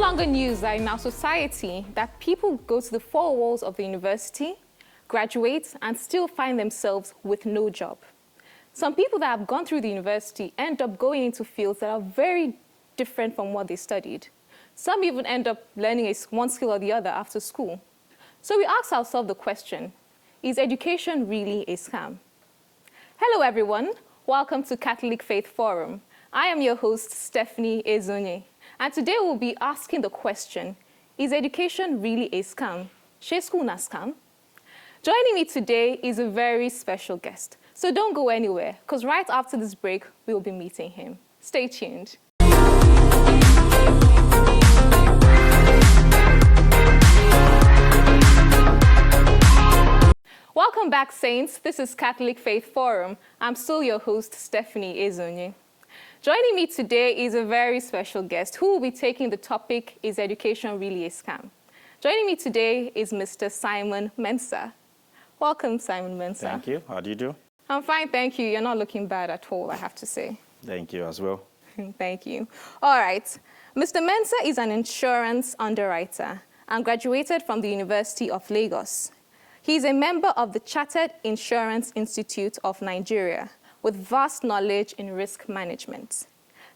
longer news that in our society that people go to the four walls of the university, graduate, and still find themselves with no job. Some people that have gone through the university end up going into fields that are very different from what they studied. Some even end up learning one skill or the other after school. So we ask ourselves the question, is education really a scam? Hello everyone, welcome to Catholic Faith Forum. I am your host, Staphenie Ezonye. And today we'll be asking the question, is education really a scam? She school na scam? Joining me today is a very special guest. So don't go anywhere, because right after this break, we'll be meeting him. Stay tuned. Welcome back, Saints. This is Catholic Faith Forum. I'm still your host, Staphenie Ezonye. Joining me today is a very special guest who will be taking the topic, is education really a scam? Joining me today is Mr. Simon Mensah. Welcome, Simon Mensah. Thank you. How do you do? I'm fine, thank you. You're not looking bad at all, I have to say. Thank you as well. Thank you. All right. Mr. Mensah is an insurance underwriter and graduated from the University of Lagos. He is a member of the Chartered Insurance Institute of Nigeria with vast knowledge in risk management.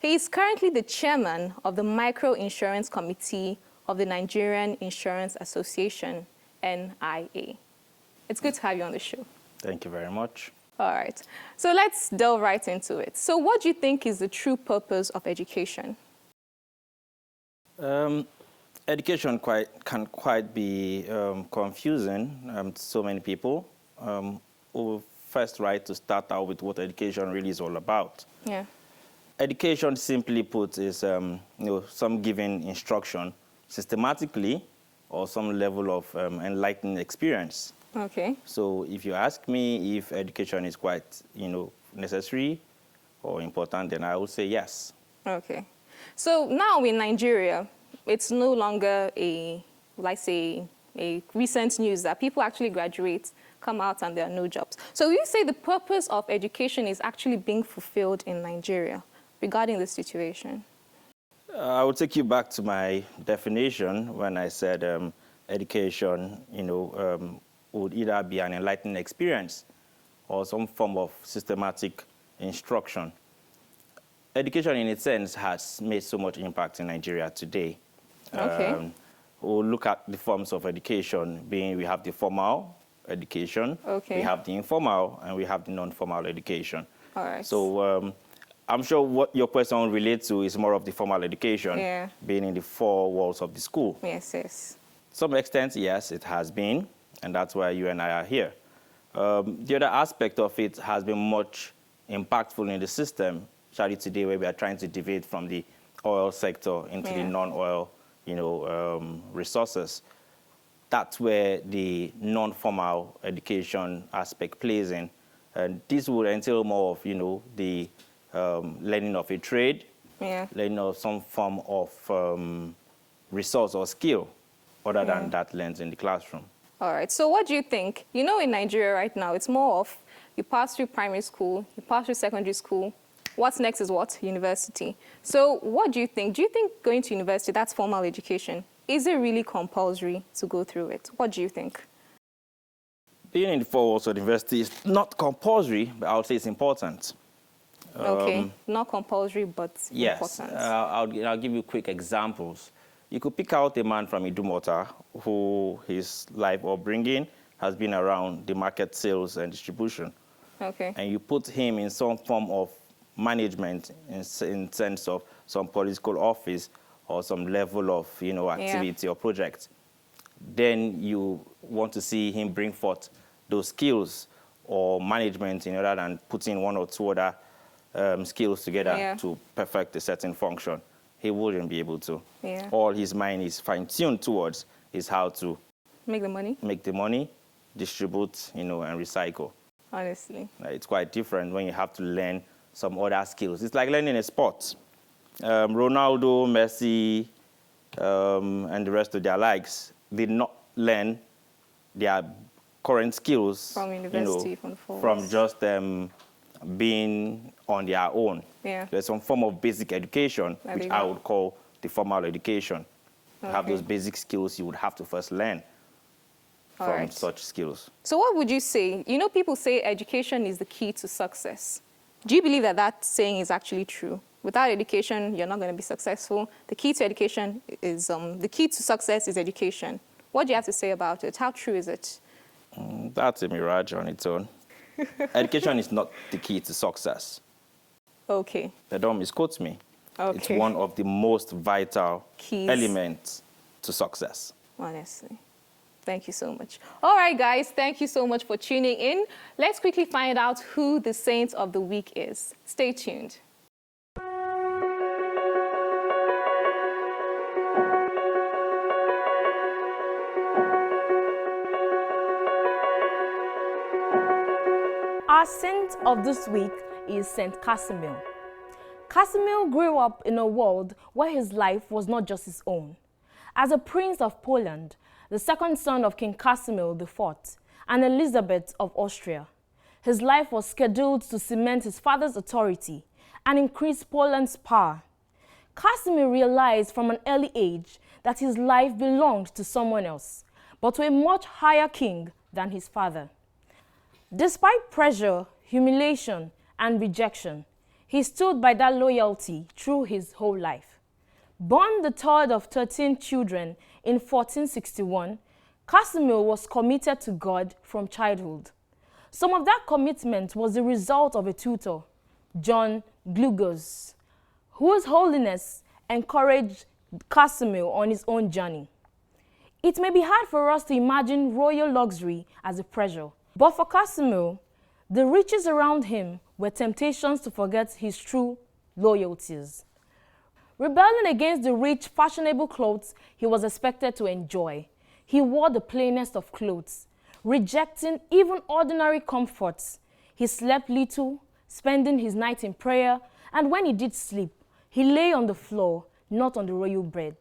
He is currently the chairman of the Micro Insurance Committee of the Nigerian Insurance Association, NIA. It's good to have you on the show. Thank you very much. All right. So let's delve right into it. So what do you think is the true purpose of education? Education can quite be confusing to so many people. We'll first to start out with what education really is all about. Yeah. Education, simply put, is some given instruction systematically or some level of enlightening experience. Okay. So if you ask me if education is quite, necessary or important, then I would say yes. Okay. So now in Nigeria, it's no longer a recent news that people actually graduate, come out, and there are no jobs. So you say the purpose of education is actually being fulfilled in Nigeria regarding this situation? I will take you back to my definition when I said education, would either be an enlightening experience or some form of systematic instruction. Education, in its sense, has made so much impact in Nigeria today. Okay. We'll look at the forms of education, being we have the formal education, okay, we have the informal, and we have the non-formal education. All right. So I'm sure what your question will relate to is more of the formal education, yeah, being in the four walls of the school. Yes, yes. To some extent, yes, it has been, and that's why you and I are here. The other aspect of it has been much impactful in the system, especially today where we are trying to deviate from the oil sector into the non-oil, resources. That's where the non-formal education aspect plays in. And this would entail more of, the learning of a trade, learning of some form of resource or skill other than that learned in the classroom. All right. So what do you think? In Nigeria right now, it's more of you pass through primary school, you pass through secondary school. What's next is what? University. So what do you think? Do you think going to university, that's formal education, is it really compulsory to go through it? What do you think? Being in the four walls of the university is not compulsory, but I would say it's important. Okay, not compulsory, but yes, important. I'll give you quick examples. You could pick out a man from Idumota who his life upbringing has been around the market sales and distribution. Okay. And you put him in some form of management in sense of some political office or some level of activity or project. Then you want to see him bring forth those skills or management in other than putting one or two other skills together to perfect a certain function. He wouldn't be able to. Yeah. All his mind is fine-tuned towards is how to make the money, distribute, and recycle. Honestly. It's quite different when you have to learn some other skills. It's like learning a sport. Ronaldo, Messi, and the rest of their likes did not learn their current skills from university, from just being on their own. Yeah. There's some form of basic education, which I would call the formal education. have those basic skills you would have to first learn from such skills. So what would you say? You know, people say education is the key to success. Do you believe that that saying is actually true? Without education, you're not going to be successful. The key to education is, the key to success is education. What do you have to say about it? How true is it? That's a mirage on its own. Education is not the key to success. Okay. Don't misquote me. Okay. It's one of the most vital keys elements to success. Honestly. Thank you so much. All right, guys, thank you so much for tuning in. Let's quickly find out who the Saint of the Week is. Stay tuned. Our saint of this week is Saint Casimir. Casimir grew up in a world where his life was not just his own. As a prince of Poland, the second son of King Casimir IV and Elizabeth of Austria, his life was scheduled to cement his father's authority and increase Poland's power. Casimir realized from an early age that his life belonged to someone else, but to a much higher king than his father. Despite pressure, humiliation, and rejection, he stood by that loyalty through his whole life. Born the third of 13 children in 1461, Casimir was committed to God from childhood. Some of that commitment was the result of a tutor, John Glugos, whose holiness encouraged Casimir on his own journey. It may be hard for us to imagine royal luxury as a pressure, but for Casimir, the riches around him were temptations to forget his true loyalties. Rebelling against the rich, fashionable clothes he was expected to enjoy, he wore the plainest of clothes, rejecting even ordinary comforts. He slept little, spending his night in prayer, and when he did sleep, he lay on the floor, not on the royal bed.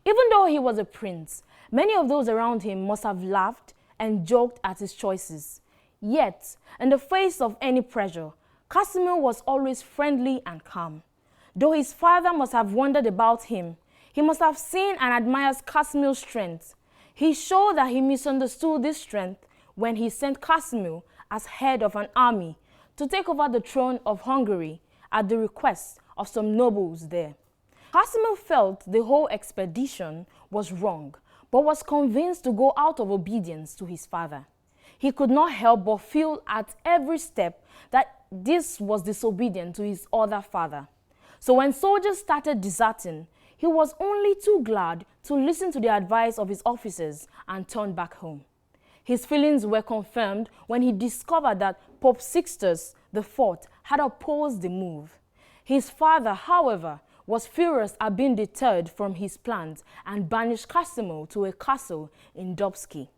Even though he was a prince, many of those around him must have laughed and joked at his choices. Yet, in the face of any pressure, Casimir was always friendly and calm. Though his father must have wondered about him, he must have seen and admired Casimir's strength. He showed that he misunderstood this strength when he sent Casimir as head of an army to take over the throne of Hungary at the request of some nobles there. Casimir felt the whole expedition was wrong, but was convinced to go out of obedience to his father. He could not help but feel at every step that this was disobedient to his other father. So when soldiers started deserting, he was only too glad to listen to the advice of his officers and turn back home. His feelings were confirmed when he discovered that Pope Sixtus IV had opposed the move. His father, however, was furious at being deterred from his plans and banished Casimir to a castle in Dobski.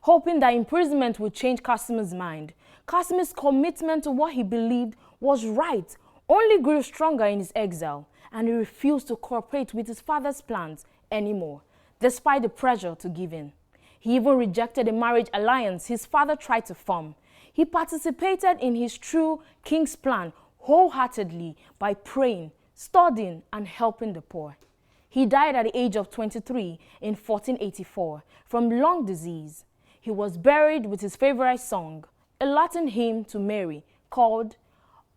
Hoping that imprisonment would change Casimir's mind, Casimir's commitment to what he believed was right only grew stronger in his exile, and he refused to cooperate with his father's plans anymore, despite the pressure to give in. He even rejected a marriage alliance his father tried to form. He participated in his true king's plan wholeheartedly by praying, studying, and helping the poor. He died at the age of 23 in 1484 from lung disease. He was buried with his favorite song, a Latin hymn to Mary called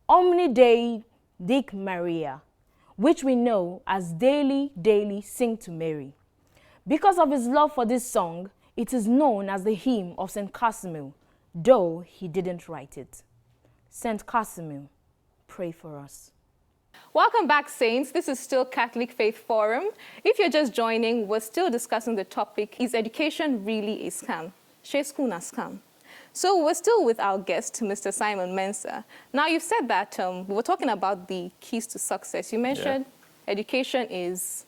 Omni Dei Dic Maria, which we know as Daily, Daily Sing to Mary. Because of his love for this song, it is known as the hymn of St. Casimir, though he didn't write it. St. Casimir, pray for us. Welcome back, Saints. This is still Catholic Faith Forum. If you're just joining, we're still discussing the topic, is education really a scam? She school na scam. So we're still with our guest, Mr. Simon Mensah. Now, you've said that we were talking about the keys to success. You mentioned education is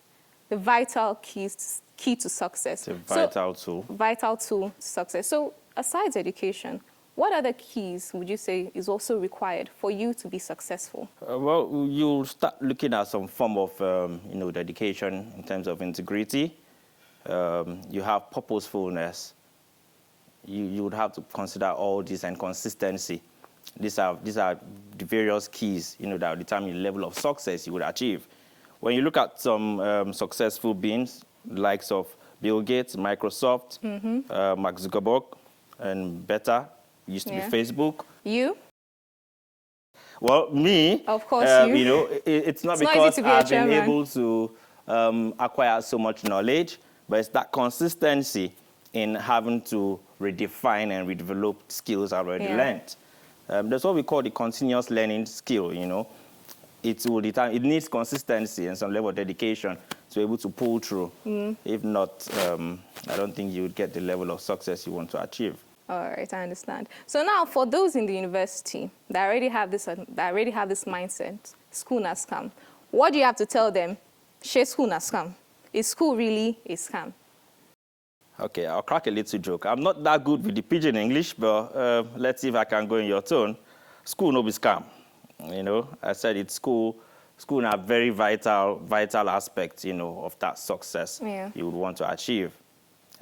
the vital key to success. It's a vital tool. Vital tool to success. So aside education, what other keys would you say is also required for you to be successful? Well, you'll start looking at some form of, dedication in terms of integrity. You have purposefulness. You would have to consider all this and consistency. These are the various keys, that will determine the level of success you would achieve. When you look at some successful beings, likes of Bill Gates, Microsoft, Mark Zuckerberg, and Beta, used to be Facebook. You? Well, me, Of course, you know, it's not because I've been able to acquire so much knowledge, but it's that consistency in having to redefine and redevelop skills I've already learned. That's what we call the continuous learning skill, you know. It needs consistency and some level of dedication to be able to pull through. If not, I don't think you would get the level of success you want to achieve. All right, I understand. So now, for those in the university that already have this mindset, school has scam. What do you have to tell them? Share school has scam. Is school really a scam? Okay, I'll crack a little joke. I'm not that good with the pidgin English, but let's see if I can go in your tone. School no be scam. You know, I said it's school. School is a very vital aspect, you know, of that success you would want to achieve.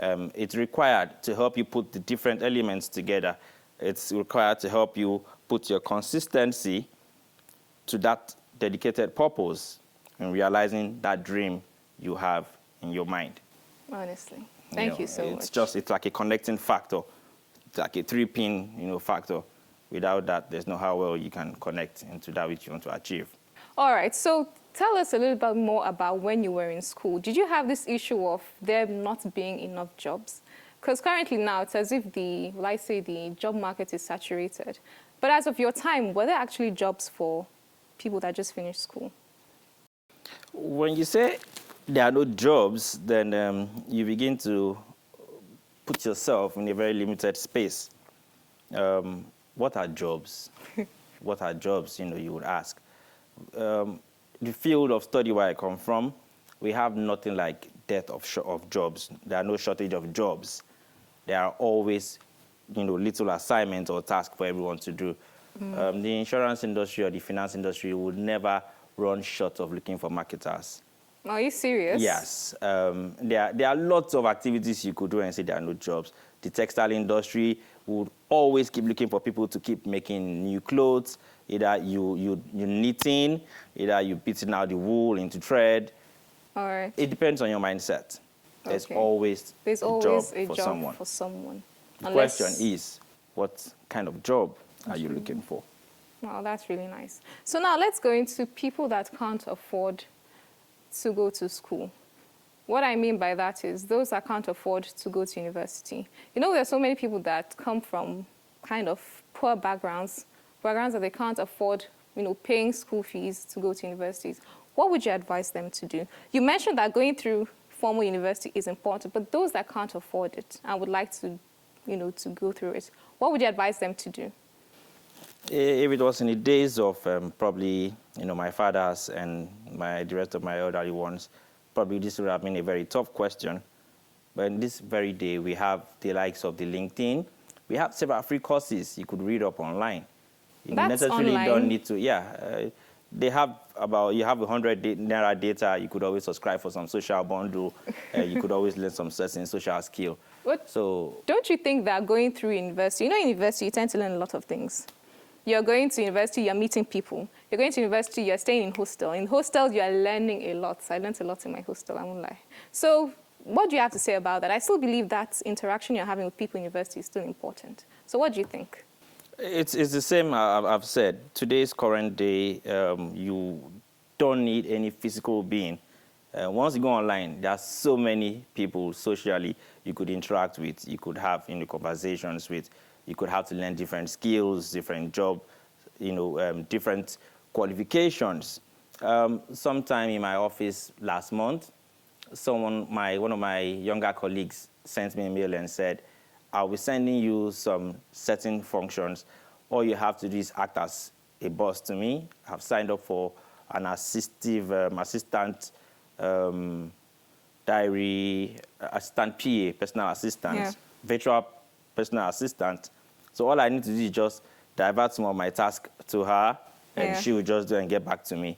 It's required to help you put the different elements together. It's required to help you put your consistency to that dedicated purpose and realizing that dream you have in your mind. Honestly, thank you so much. It's like a connecting factor. It's like a 3-pin, you know, factor. Without that, there's no how well you can connect into that which you want to achieve. All right, so tell us a little bit more about when you were in school. Did you have this issue of there not being enough jobs? Because currently now, it's as if the job market is saturated. But as of your time, were there actually jobs for people that just finished school? When you say there are no jobs, then you begin to put yourself in a very limited space. What are jobs? What are jobs, you know, you would ask. The field of study where I come from, we have nothing like dearth of jobs. There are no shortage of jobs. There are always, you know, little assignments or tasks for everyone to do. The insurance industry or the finance industry would never run short of looking for marketers. Are you serious? Yes. There are lots of activities you could do and say there are no jobs. The textile industry would always keep looking for people to keep making new clothes. Either you're knitting, either you're beating out the wool into thread. All right. It depends on your mindset. There's always a job for someone. The question is, what kind of job are you looking for? Wow, that's really nice. So now let's go into people that can't afford to go to school. What I mean by that is those that can't afford to go to university. You know, there are so many people that come from kind of poor backgrounds that they can't afford, you know, paying school fees to go to universities. What would you advise them to do? You mentioned that going through formal university is important, but those that can't afford it and would like to, you know, to go through it, what would you advise them to do? If it was in the days of probably, you know, my fathers and the rest of my elderly ones, probably this would have been a very tough question. But in this very day, we have the likes of the LinkedIn. We have several free courses you could read up online. You necessarily don't need to, they have you have 100 Naira data, you could always subscribe for some social bundle. You could always learn some certain social skill. So don't you think that going through university, you know, in university, you tend to learn a lot of things. You're going to university, you're meeting people. You're going to university, you're staying in hostel. In hostels, you're learning a lot. I learned a lot in my hostel, I won't lie. So what do you have to say about that? I still believe that interaction you're having with people in university is still important. So what do you think? It's the same I've said. Today's current day, you don't need any physical being. Once you go online, there are so many people socially you could interact with, you could have conversations with. You could have to learn different skills, different job, different qualifications. Sometime in my office last month, one of my younger colleagues sent me a mail and said, I'll be sending you some certain functions. All you have to do is act as a boss to me. I've signed up for an assistant diary, assistant PA, personal assistant, virtual personal assistant. So all I need to do is just divert some of my tasks to her, and she will just do and get back to me.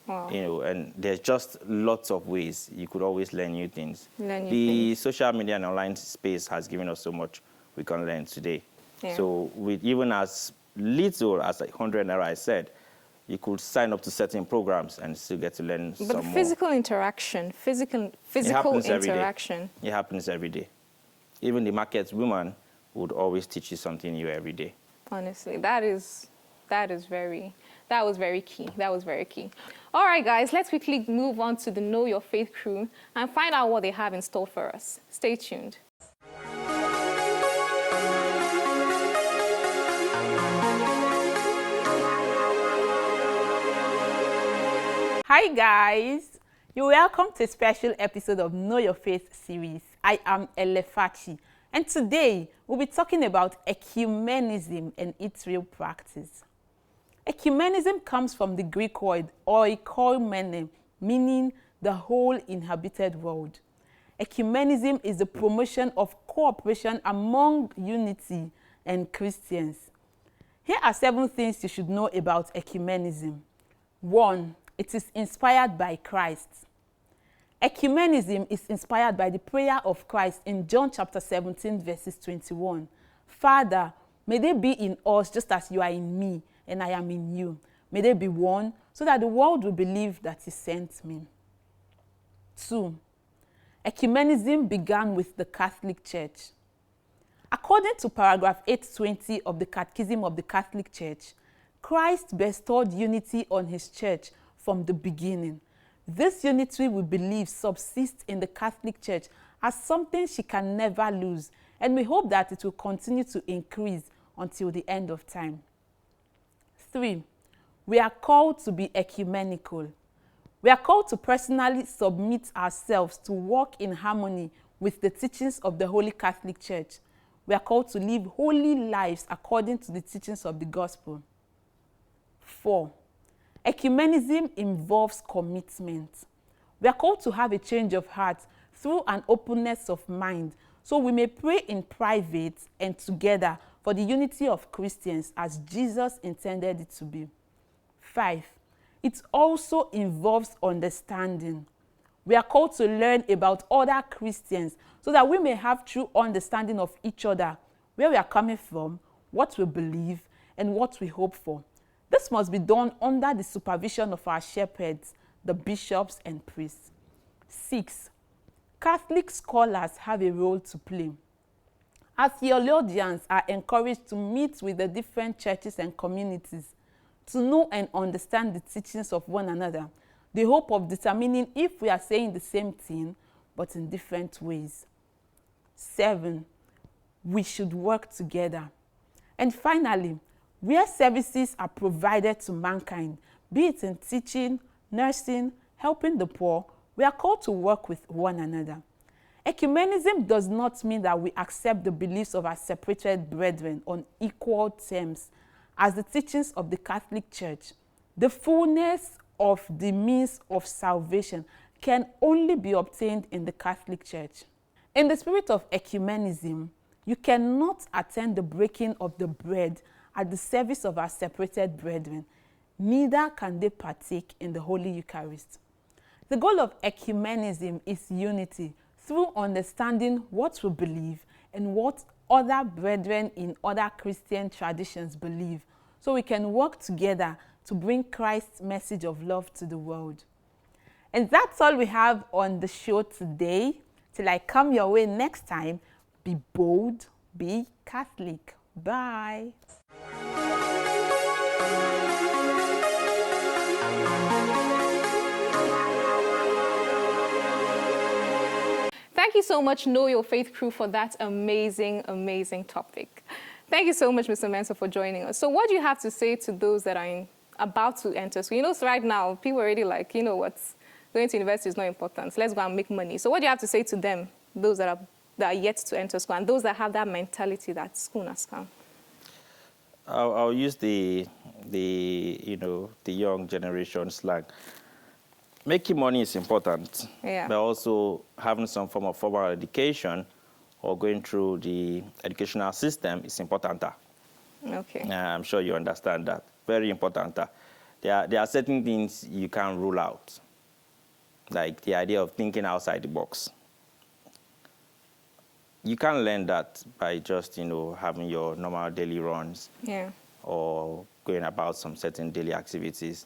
Wow. And there's just lots of ways you could always learn new things. The social media and online space has given us so much we can learn today. Yeah. So with even as little as 100 Naira, I said, you could sign up to certain programs and still get to learn some more. But physical interaction, physical interaction. It happens every day. Even the market woman would always teach you something new every day. Honestly, that was very key. That was very key. All right, guys, let's quickly move on to the Know Your Faith crew and find out what they have in store for us. Stay tuned. Hi guys, you're welcome to a special episode of Know Your Faith series. I am Elefachi, and today we'll be talking about ecumenism and its real practice. Ecumenism comes from the Greek word oikoumene, meaning the whole inhabited world. Ecumenism is the promotion of cooperation among unity and Christians. Here are 7 things you should know about ecumenism. 1. It is inspired by Christ. Ecumenism is inspired by the prayer of Christ in John chapter 17, verses 21. Father, may they be in us just as you are in me and I am in you. May they be one so that the world will believe that he sent me. 2. Ecumenism began with the Catholic Church. According to paragraph 820 of the Catechism of the Catholic Church, Christ bestowed unity on his church from the beginning. This unity, we believe, subsists in the Catholic Church as something she can never lose, and we hope that it will continue to increase until the end of time. 3. We are called to be ecumenical. We are called to personally submit ourselves to walk in harmony with the teachings of the Holy Catholic Church. We are called to live holy lives according to the teachings of the gospel. 4. Ecumenism involves commitment. We are called to have a change of heart through an openness of mind, so we may pray in private and together for the unity of Christians as Jesus intended it to be. 5. It also involves understanding. We are called to learn about other Christians so that we may have true understanding of each other, where we are coming from, what we believe, and what we hope for. This must be done under the supervision of our shepherds, the bishops and priests. 6. Catholic scholars have a role to play. As theologians are encouraged to meet with the different churches and communities, to know and understand the teachings of one another, the hope of determining if we are saying the same thing, but in different ways. 7. We should work together. And finally, where services are provided to mankind, be it in teaching, nursing, helping the poor, we are called to work with one another. Ecumenism does not mean that we accept the beliefs of our separated brethren on equal terms as the teachings of the Catholic Church. The fullness of the means of salvation can only be obtained in the Catholic Church. In the spirit of ecumenism, you cannot attend the breaking of the bread at the service of our separated brethren, neither can they partake in the Holy Eucharist. The goal of ecumenism is unity through understanding what we believe and what other brethren in other Christian traditions believe, so we can work together to bring Christ's message of love to the world. And that's all we have on the show today. Till I come your way next time, be bold, be Catholic. Bye. Thank you so much, Know Your Faith crew, for that amazing, amazing topic. Thank you so much, Mr. Mensah, for joining us. So what do you have to say to those that are about to enter school? You know, so right now, people are already like, you know what, going to university is not important. Let's go and make money. So what do you have to say to them, those that are yet to enter school, and those that have that mentality that school has come? I'll use the young generation slang. Making money is important, but also having some form of formal education or going through the educational system is important. Okay. I'm sure you understand that. Very important. There are certain things you can't rule out, like the idea of thinking outside the box. You can't learn that by just, having your normal daily runs or going about some certain daily activities.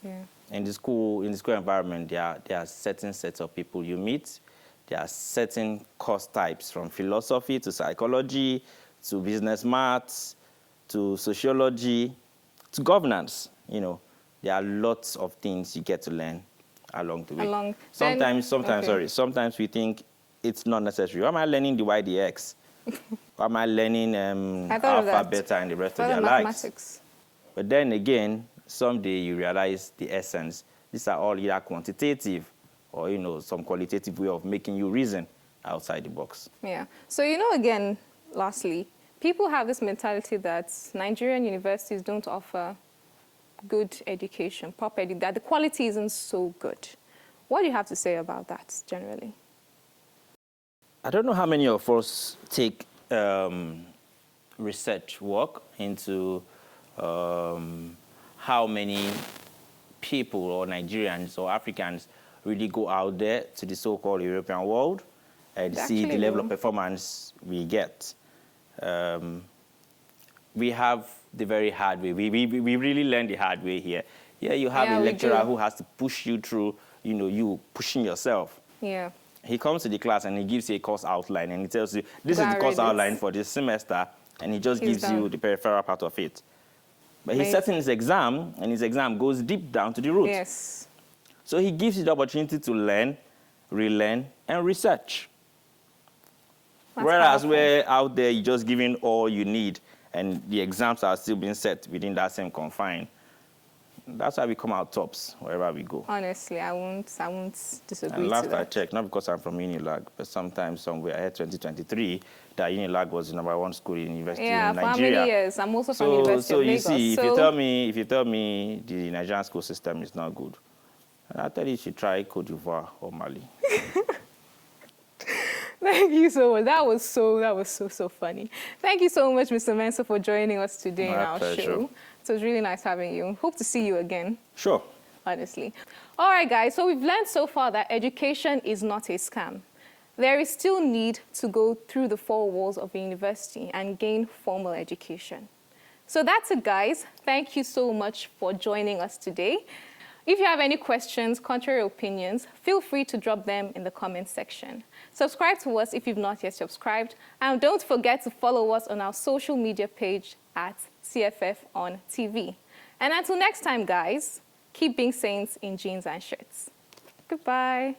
Yeah. In the school environment, there are certain sets of people you meet. There are certain course types, from philosophy to psychology to business maths to sociology to governance. You know, there are lots of things you get to learn along the way. Sometimes we think it's not necessary. Why am I learning the Y, the X? Why am I learning alpha, beta, and the rest of their lives? But then again, someday you realize the essence. These are all either quantitative or, you know, some qualitative way of making you reason outside the box. Yeah. So, you know, again, lastly, people have this mentality that Nigerian universities don't offer good education, proper education, that the quality isn't so good. What do you have to say about that, generally? I don't know how many of us take research work into how many people or Nigerians or Africans really go out there to the so-called European world and see the level of performance we get. We have the very hard way. We really learn the hard way here. Yeah, you have a lecturer who has to push you through, you know, you pushing yourself. Yeah. He comes to the class and he gives you a course outline and he tells you, this is the course outline for this semester, and he just gives you the peripheral part of it. But he's setting his exam, and his exam goes deep down to the roots. Yes. So he gives you the opportunity to learn, relearn, and research. Whereas we're out there, you're just giving all you need, and the exams are still being set within that same confine. That's why we come out tops wherever we go. Honestly, I won't disagree and last to that. I checked, not because I'm from Unilag, but sometimes somewhere ahead 2023, that Unilag was the #1 school in university in Nigeria. Yeah, for how many years? I'm also from University of Lagos. So you see, if you tell me the Nigerian school system is not good, I'll tell you should try Cote d'Ivoire or Mali. Thank you so much. That was so funny. Thank you so much, Mr. Mensah, for joining us today in our show. It was really nice having you. Hope to see you again. Sure. Honestly. All right, guys. So we've learned so far that education is not a scam. There is still need to go through the 4 walls of a university and gain formal education. So that's it, guys. Thank you so much for joining us today. If you have any questions, contrary opinions, feel free to drop them in the comments section. Subscribe to us if you've not yet subscribed. And don't forget to follow us on our social media page at CFF on TV. And until next time, guys, keep being saints in jeans and shirts. Goodbye.